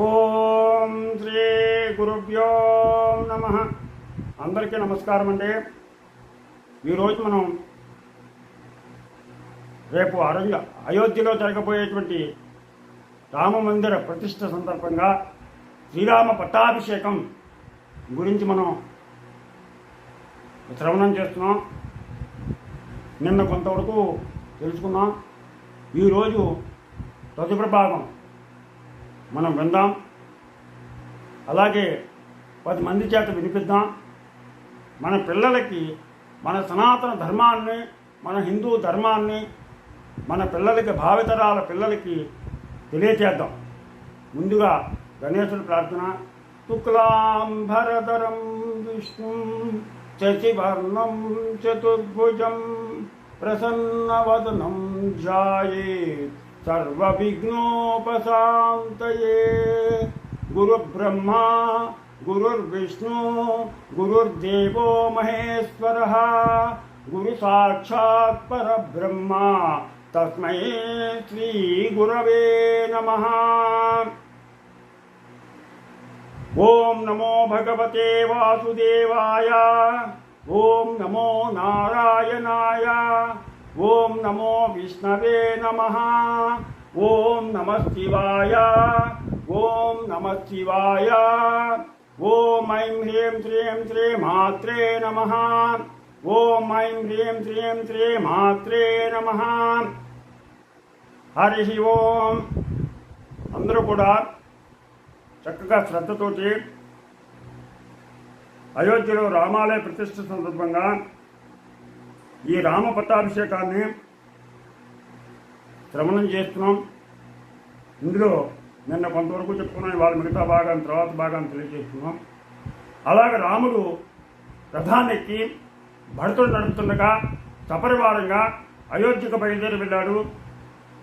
ఓం శ్రీ గురుభ్యో నమః. అందరికీ నమస్కారం అండి. ఈరోజు మనం రేపు అయోధ్యలో జరగబోయేటువంటి రామమందిర ప్రతిష్ఠ సందర్భంగా శ్రీరామ పట్టాభిషేకం గురించి మనం శ్రవణం చేస్తున్నాం. నిన్న కొంతవరకు తెలుసుకున్నాం. ఈరోజు తదుపరి భాగం మనం విందాం. అలాగే 10 మంది చేత వినిపిద్దాం. మన పిల్లలకి మన సనాతన ధర్మాన్ని, మన హిందూ ధర్మాన్ని మన పిల్లలకి, భావితరాల పిల్లలకి తెలియచేద్దాం. ముందుగా గణేశుడి ప్రార్థన. శుక్లాంబరధరం విష్ణుం శశివర్ణం చతుర్భుజం ప్రసన్నవదనం ధ్యాయేత్ సర్వవిఘ్నోపశాంతయే. గురుబ్రహ్మా గురుర్విష్ణు గురుర్దేవో మహేశ్వరః గురు సాక్షాత్ పరబ్రహ్మ తస్మై శ్రీ గురవే నమః. ఓం నమో భగవతే వాసుదేవాయ. ఓం నమో నారాయణాయ. ఓం నమో విష్ణవే నమః. ఓం నమః శివాయ. ఓం నమః శివాయ. ఓం ఐం హ్రీం శ్రీం శ్రీ మాత్రే నమః. ఓం ఐం హ్రీం శ్రీం శ్రీ మాత్రే నమః. హరి ఓం. అందరూ కూడా చక్కగా శ్రద్ధతోటి అయోధ్యలో రామాలయ ప్రతిష్ఠ సందర్భంగా ఈ రామ పట్టాభిషేకాన్ని శ్రవణం చేస్తున్నాం. ఇందులో నిన్న కొంతవరకు చెప్పుకున్నాం. ఇవాళ మిగతా భాగాన్ని, తర్వాత భాగాన్ని తెలియజేస్తున్నాం. అలాగే రాముడు రథాన్నెక్కి భరతుడు నడుపుతుండగా సపరివారంగా అయోధ్యకు బయలుదేరి వెళ్ళాడు.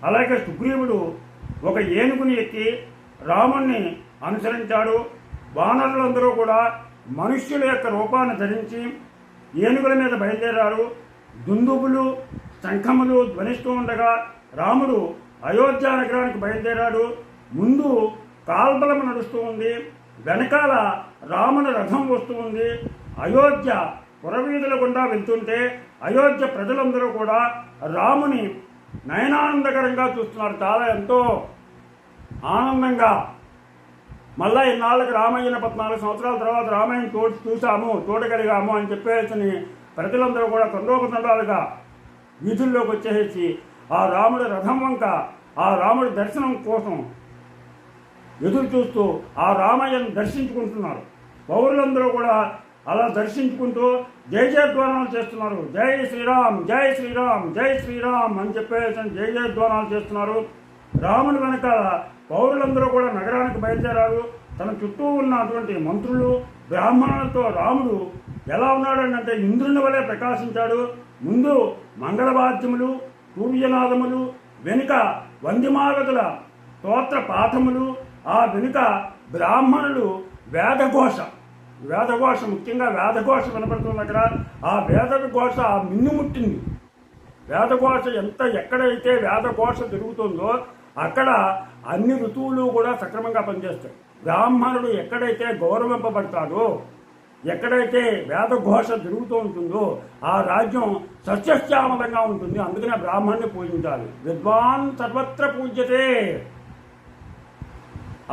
అలాగే సుగ్రీవుడు ఒక ఏనుగుని ఎక్కి రాముణ్ణి అనుసరించాడు. వానరులందరూ కూడా మనుష్యుల యొక్క రూపాన్ని ధరించి ఏనుగుల మీద బయలుదేరారు. దుందుబులు, శంఖములు ధ్వనిస్తూ ఉండగా రాముడు అయోధ్య నగరానికి బయలుదేరాడు. ముందు కాల్బలము నడుస్తూ ఉంది, వెనకాల రాముని రథం వస్తూ ఉంది. అయోధ్య పురవీధుల గుండా వెళ్తుంటే అయోధ్య ప్రజలందరూ కూడా రాముని నయనానందకరంగా చూస్తున్నారు. చాలా ఎంతో ఆనందంగా. మళ్ళా ఇన్నాళ్ళకి రామయ్యన 14 సంవత్సరాల తర్వాత రామయ్యను చూసాము, చూడగలిగాము అని చెప్పేసి ప్రజలందరూ కూడా తండోపతండాలుగా వీధుల్లోకి వచ్చేసి ఆ రాముడి రథం వంక, ఆ రాముడి దర్శనం కోసం ఎదురు చూస్తూ ఆ రామయ్యను దర్శించుకుంటున్నారు. పౌరులందరూ కూడా అలా దర్శించుకుంటూ జయ జయధ్వానాలు చేస్తున్నారు. జై శ్రీరామ్, జై శ్రీరామ్, జై శ్రీరామ్ అని చెప్పేసి జయ జయధ్వానాలు చేస్తున్నారు. రాముని వెనకాల పౌరులందరూ కూడా నగరానికి బయలుదేరారు. తన చుట్టూ ఉన్నటువంటి మంత్రులు, బ్రాహ్మణులతో రాముడు ఎలా ఉన్నాడంటే ఇంద్రుని వలె ప్రకాశించాడు. ముందు మంగళవాద్యములు, సూర్యనాదములు, వెనుక వందిమాగతుల స్తోత్ర పాఠములు, ఆ వెనుక బ్రాహ్మణులు వేదఘోష, ముఖ్యంగా వేదఘోష వినపడుతుంది. అక్కడ ఆ వేదఘోష ఆ మిన్నుముట్టింది. వేదఘోష ఎక్కడైతే వేదఘోష జరుగుతుందో అక్కడ అన్ని ఋతువులు కూడా సక్రమంగా పనిచేస్తాయి. బ్రాహ్మణుడు ఎక్కడైతే గౌరవింపబడతాడో, ఎక్కడైతే వేదఘోష జరుగుతూ ఉంటుందో ఆ రాజ్యం సస్యశ్యామలంగా ఉంటుంది. అందుకనే బ్రాహ్మణుని పూజించాలి. విద్వాన్ సర్వత్ర పూజ్యతే.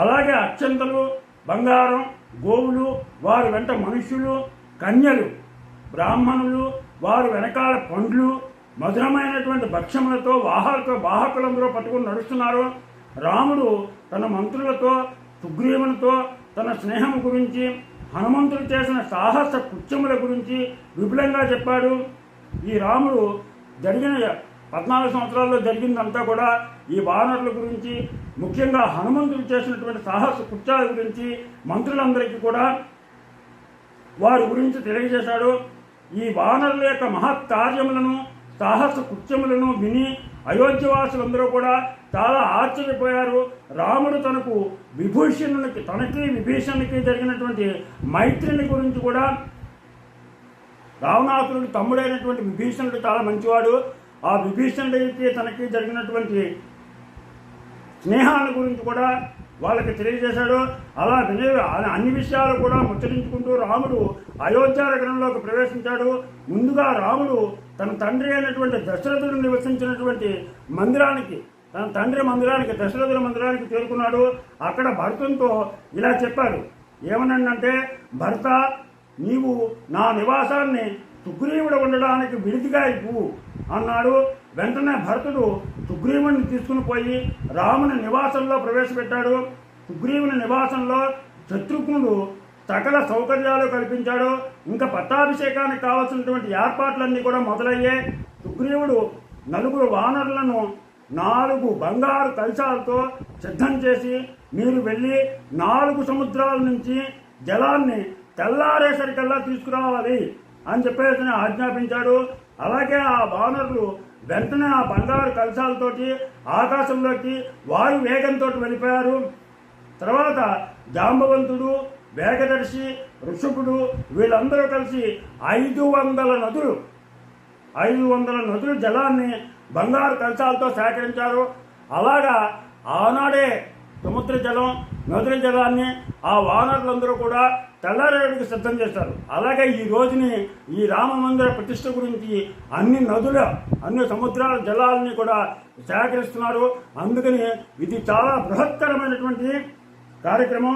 అలాగే అత్యంతలు, బంగారం, గోవులు, వారి వెంట మనుష్యులు, కన్యలు, బ్రాహ్మణులు, వారి వెనకాల పండ్లు, మధురమైనటువంటి భక్ష్యములతో వాహకులందరూ పట్టుకుని నడుస్తున్నారు. రాముడు తన మంత్రులతో, సుగ్రీవునితో తన స్నేహం గురించి, హనుమంతుడు చేసిన సాహస కృత్యముల గురించి విపులంగా చెప్పాడు. ఈ రాముడు జరిగిన 14 సంవత్సరాల్లో జరిగిందంతా కూడా ఈ వానరుల గురించి, ముఖ్యంగా హనుమంతుడు చేసినటువంటి సాహస కృత్యాల గురించి మంత్రులందరికీ కూడా వారి గురించి తెలియజేశాడు. ఈ వానరుల యొక్క మహత్ కార్యములను, సాహస కృత్యములను విని అయోధ్యవాసులందరూ కూడా చాలా ఆశ్చర్యపోయారు. రాముడు తనకి విభీషణునికి జరిగినటువంటి మైత్రిని గురించి కూడా, రావణాసురుడి తమ్ముడైనటువంటి విభీషణుడు చాలా మంచివాడు, ఆ విభీషణుడికి తనకి జరిగినటువంటి స్నేహాల గురించి కూడా వాళ్ళకి తెలియజేశాడు. అలా అన్ని విషయాలు కూడా ముచ్చరించుకుంటూ రాముడు అయోధ్య నగరంలోకి ప్రవేశించాడు. ముందుగా రాముడు తన తండ్రి అయినటువంటి దశరథుడు నివసించినటువంటి మందిరానికి, తన తండ్రి మందిరానికి, దశరథుల మందిరానికి చేరుకున్నాడు. అక్కడ భరతునితో ఇలా చెప్పాడు. ఏమనంటే, భరత, నీవు నా నివాసాన్ని సుగ్రీవుడు ఉండడానికి విడిదిగా ఇవ్వు అన్నాడు. వెంటనే భరతుడు సుగ్రీవుని తీసుకుని పోయి రాముని నివాసంలో ప్రవేశపెట్టాడు. సుగ్రీవుని నివాసంలో శత్రుఘ్నుడు సకల సౌకర్యాలు కల్పించాడు. ఇంకా పట్టాభిషేకానికి కావాల్సినటువంటి ఏర్పాట్లన్నీ కూడా మొదలయ్యాయి. సుగ్రీవుడు 4 వానరులను 4 బంగారు కలశాలతో సిద్ధం చేసి, మీరు వెళ్ళి 4 సముద్రాల నుంచి జలాన్ని తెల్లారేసరికల్లా తీసుకురావాలి అని చెప్పేసి ఆజ్ఞాపించాడు. అలాగే ఆ వానరులు వెంటనే ఆ బంగారు కలశాలతోటి ఆకాశంలోకి వాయు వేగంతో వెళ్ళిపోయారు. తర్వాత జాంబవంతుడు, వేగదర్శి, ఋషభుడు వీళ్ళందరూ కలిసి 500 నదులు జలాన్ని బంగారు కలశాలతో సేకరించారు. అలాగా ఆనాడే సముద్ర జలం, నదుల జలాన్ని ఆ వానరులందరూ కూడా తెల్లారేడుకి సిద్ధం చేశారు. అలాగే ఈ రోజుని ఈ రామ మందిర ప్రతిష్ఠ గురించి అన్ని సముద్రాల జలాలని కూడా సేకరిస్తున్నారు. అందుకని ఇది చాలా బృహత్తరమైనటువంటి కార్యక్రమం.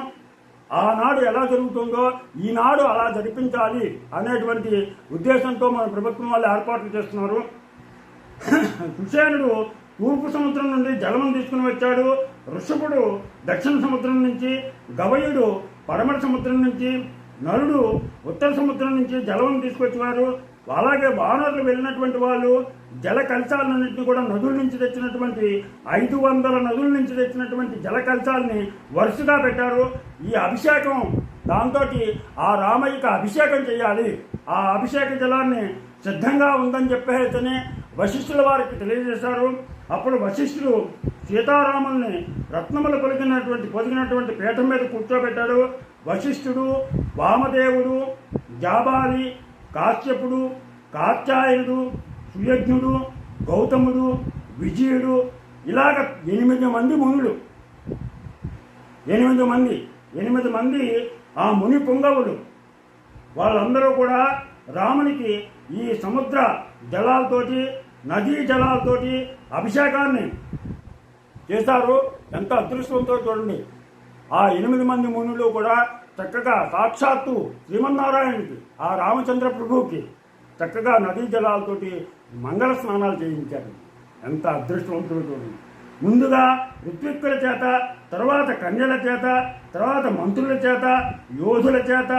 ఆనాడు ఎలా జరుగుతుందో ఈనాడు అలా జరిపించాలి అనేటువంటి ఉద్దేశంతో మన ప్రభుత్వం వాళ్ళు ఏర్పాట్లు చేస్తున్నారు. కుసేనుడు తూర్పు సముద్రం నుండి జలం తీసుకుని వచ్చాడు. ఋషభుడు దక్షిణ సముద్రం నుంచి, గవయుడు పడమర సముద్రం నుంచి, నలుడు ఉత్తర సముద్రం నుంచి జలం తీసుకొచ్చేవారు. అలాగే వానరులు వెళ్ళినటువంటి వాళ్ళు జల కలశాలన్నింటినీ కూడా నదుల నుంచి తెచ్చినటువంటి 500 నదుల నుంచి తెచ్చినటువంటి జల కలశాలని వరుసగా పెట్టారు. ఈ అభిషేకం, దాంతో ఆ రామయ్యకి అభిషేకం చేయాలి. ఆ అభిషేక జలాన్ని సిద్ధంగా ఉందని చెప్పేసి వశిష్ఠుల వారికి తెలియజేశారు. అప్పుడు వశిష్ఠుడు సీతారాముల్ని రత్నములు పొదిగినటువంటి పీఠం మీద కూర్చోబెట్టాడు. వశిష్ఠుడు, వామదేవుడు, జాబాలి, కాశ్యపుడు, కాత్యాయనుడు, సుయజ్ఞుడు, గౌతముడు, విజయుడు, ఇలాగ 8 మంది మునులు, 8 మంది ఆ ముని పుంగవులు, వాళ్ళందరూ కూడా రామునికి ఈ సముద్ర జలాలతోటి, నదీ జలాలతోటి అభిషేకాన్ని చేశారు. ఎంత అదృష్టంతో చూడండి. ఆ 8 మంది మునులు కూడా చక్కగా సాక్షాత్తు శ్రీమన్నారాయణకి, ఆ రామచంద్ర ప్రభువుకి చక్కగా నదీ జలాలతోటి మంగళ స్నానాలు చేయించారు. ఎంత అదృష్టవంతులు చూడండి. ముందుగా ఋత్విక్కుల చేత, తర్వాత కన్యల చేత, తర్వాత మంత్రుల చేత, యోధుల చేత,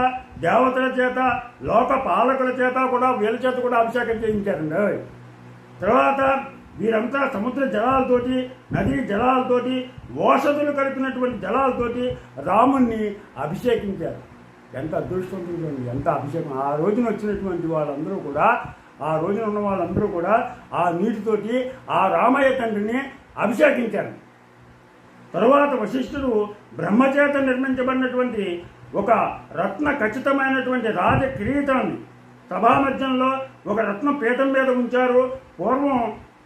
దేవతల చేత, లోక పాలకుల చేత కూడా, వీళ్ళ చేత కూడా అభిషేకం చేయించారండి. తర్వాత వీరంతా సముద్ర జలాలతోటి, నదీ జలాలతోటి, ఓషధులు కలిపినటువంటి జలాలతోటి రాముణ్ణి అభిషేకించారు. ఎంత అదృష్టవంతులు, ఎంత అభిషేకం. ఆ రోజున వచ్చినటువంటి వాళ్ళందరూ కూడా, ఆ రోజున ఉన్న వాళ్ళందరూ కూడా ఆ నీటితోటి ఆ రామయ్య తండ్రిని అభిషేకించారు. తరువాత వశిష్ఠుడు బ్రహ్మచేత నిర్మించబడినటువంటి ఒక రత్న ఖచ్చితమైనటువంటి రాజ కిరీటాన్ని సభామధ్యంలో ఒక రత్న పీఠం మీద ఉంచారు. పూర్వం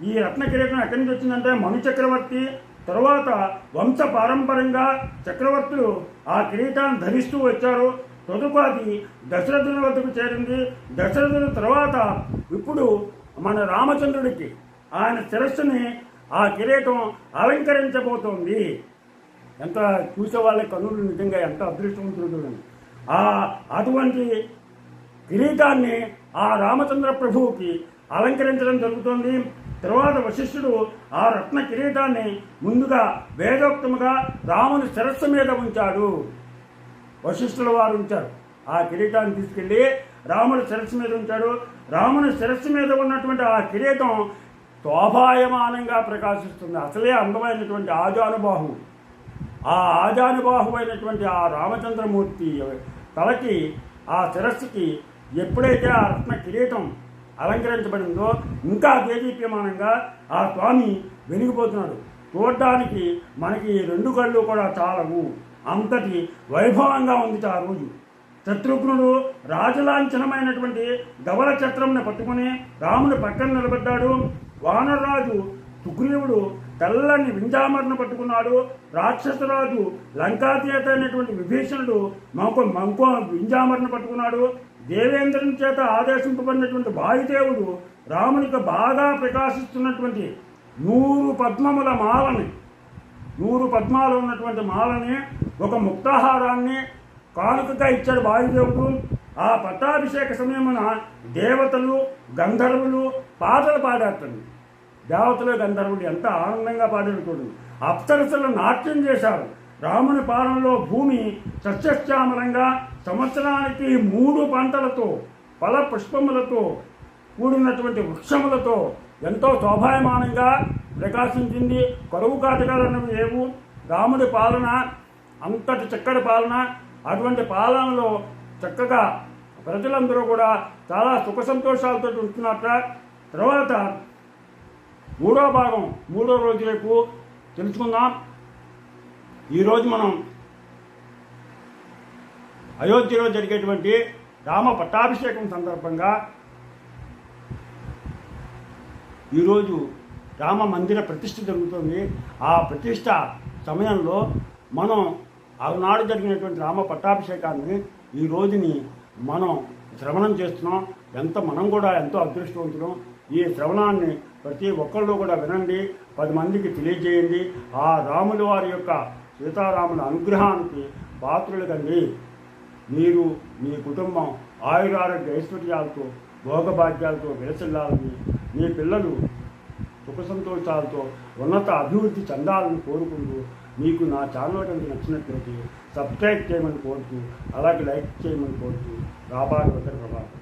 ఈ రత్న కిరీటం ఎక్కడి నుంచి వచ్చిందంటే మను చక్రవర్తి తరువాత వంశ పారంపర్యంగా చక్రవర్తులు ఆ కిరీటాన్ని ధరిస్తూ వచ్చారు. తదుపరి దశరథుని వద్దకు చేరింది. దశరథుని తర్వాత ఇప్పుడు మన రామచంద్రుడికి ఆయన శిరస్సుని ఆ కిరీటం అలంకరించబోతోంది. ఎంత చూసే వాళ్ళ కన్నులు నిజంగా ఎంత అదృష్టవంతులు చూడండి. అటువంటి కిరీటాన్ని ఆ రామచంద్ర ప్రభువుకి అలంకరించడం జరుగుతుంది. తర్వాత వశిష్ఠుడు ఆ రత్న కిరీటాన్ని ముందుగా వేదోక్తముగా రాముని శిరస్సు మీద ఉంచాడు. వశిష్ఠుల వారు ఉంచారు. ఆ కిరీటాన్ని తీసుకెళ్లి రాముని శిరస్సు మీద ఉంచాడు. రాముని శిరస్సు మీద ఉన్నటువంటి ఆ కిరీటం శోభాయమానంగా ప్రకాశిస్తుంది. అసలే అందమైనటువంటి ఆజానుబాహు. ఆ ఆజానుబాహువైనటువంటి ఆ రామచంద్రమూర్తి తలకి, ఆ శిరస్సుకి ఎప్పుడైతే ఆ రత్న కిరీటం అలంకరించబడిందో ఇంకా దేదీప్యమానంగా ఆ స్వామి వెలిగిపోతున్నాడు. చూడడానికి మనకి 2 కళ్ళు కూడా చాలవు, అంతటి వైభవంగా ఉంది ఆ రోజు. శత్రుఘ్నుడు రాజలాంఛనమైనటువంటి ధవల ఛత్రంని పట్టుకుని రాముని పక్కన నిలబడ్డాడు. వానరరాజు సుగ్రీవుడు తెల్లని వింజామరణ పట్టుకున్నాడు. రాక్షసరాజు లంకాతీత అయినటువంటి విభీషణుడు మంకో వింజామరణ పట్టుకున్నాడు. దేవేంద్రుని చేత ఆదేశింపబడినటువంటి వాయుదేవుడు రామునికి బాగా ప్రకాశిస్తున్నటువంటి 100 పద్మముల మాలని, 100 పద్మాలు ఉన్నటువంటి మాలని, ఒక ముక్తాహారాన్ని కానుకగా ఇచ్చాడు వాయుదేవుడు. ఆ పట్టాభిషేక సమయమున దేవతలు గంధర్వులు పాటలు పాడారు. దేవతలు గంధర్వులు ఎంత ఆనందంగా పాడారు చూడండి. అప్సరసలు నాట్యం చేశారు. రాముని పాలనలో భూమి సస్యశ్యామలంగా సంవత్సరానికి 3 పంటలతో, ఫల పుష్పములతో కూడినటువంటి వృక్షములతో ఎంతో శోభాయమానంగా ప్రకాశించింది. కరువు కాటకాలన్నవి లేవు. రాముడి పాలన అంతటి చక్కటి పాలన. అటువంటి పాలనలో చక్కగా ప్రజలందరూ కూడా చాలా సుఖ సంతోషాలతో ఉంటున్నట్ట. తర్వాత 3వ భాగం 3వ రోజు రేపు తెలుసుకుందాం. ఈరోజు మనం అయోధ్యలో జరిగేటువంటి రామ పట్టాభిషేకం సందర్భంగా ఈరోజు రామ మందిర ప్రతిష్ఠ జరుగుతుంది. ఆ ప్రతిష్ఠ సమయంలో మనం ఆనాడు జరిగినటువంటి రామ పట్టాభిషేకాన్ని ఈ రోజుని మనం శ్రవణం చేస్తున్నాం. మనం కూడా ఎంతో అదృష్టవంతులం. ఈ శ్రవణాన్ని ప్రతి ఒక్కళ్ళు కూడా వినండి, 10 మందికి తెలియజేయండి. ఆ రాముల వారి యొక్క సీతారాముల అనుగ్రహానికి పాత్రులు కండి. మీరు మీ కుటుంబం ఆయురారోగ్య ఐశ్వర్యాలతో భోగభాగ్యాలతో విలసిల్లాలని, మీ పిల్లలు సుఖ సంతోషాలతో ఉన్నత అభివృద్ధి చెందాలని కోరుకుంటూ, మీకు నా ఛానల్ కనుక నచ్చినట్లయితే సబ్స్క్రైబ్ చేయమని కోరుతూ, అలాగే లైక్ చేయమని కోరుతూ రాబారు వెంకట ప్రభాకర్.